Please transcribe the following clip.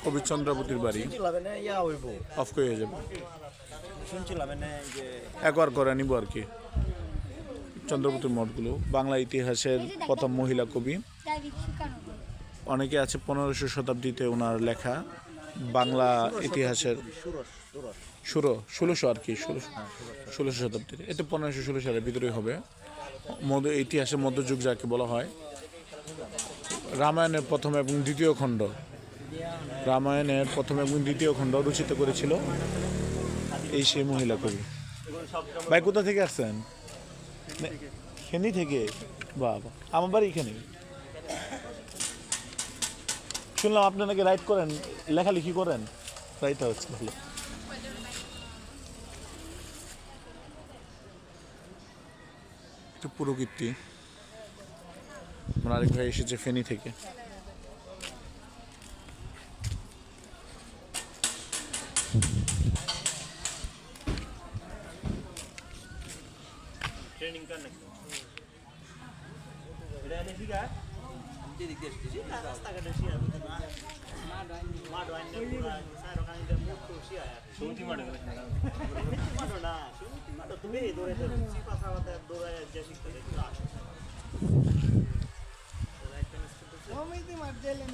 কবি চন্দ্রাবতীর বাড়ি অফ হয়ে যাবে একবার করে নিব আর কি। চন্দ্রাবতীর মঠগুলো বাংলা ইতিহাসের প্রথম মহিলা কবি, অনেকে আছে 1500 শতাব্দীতে ওনার লেখা বাংলা ইতিহাসের 1600 আর কি 1600 শতাব্দীর, এতে 1516 সালের ভিতরে হবে। ইতিহাসের মধ্যযুগ যাকে বলা হয়। রামায়ণের প্রথম এবং দ্বিতীয় খণ্ড রচিত করেছিল এই সেই মহিলা কবি। ভাই কোথা থেকে আসছেন? ফেনী থেকে? বাবা, আমার বাড়ি এখানে। শুনলাম আপনি নাকি রাইট করেন, লেখালেখি করেন। রাইটার হচ্ছে ভালো। পুরো কীর্তি আরেক ভাই এসেছে ফেনী থেকে। ट्रेनिंग करने এটা এনে শিখা দিক দিয়ে শিখছি না রাস্তা কাটে শিয়া মাড ওয়াইন পুরো সাইরো কানিতে মুখ তো শিয়া শুনতি মাড না শুনতি মাড তুমি দৌড়ে দৌড়ে সিপাসা ওতে দৌড়ে যে শিখতে দেখো আসে ওরাই কেন স্কুল তো ওই দি মাড দিলেন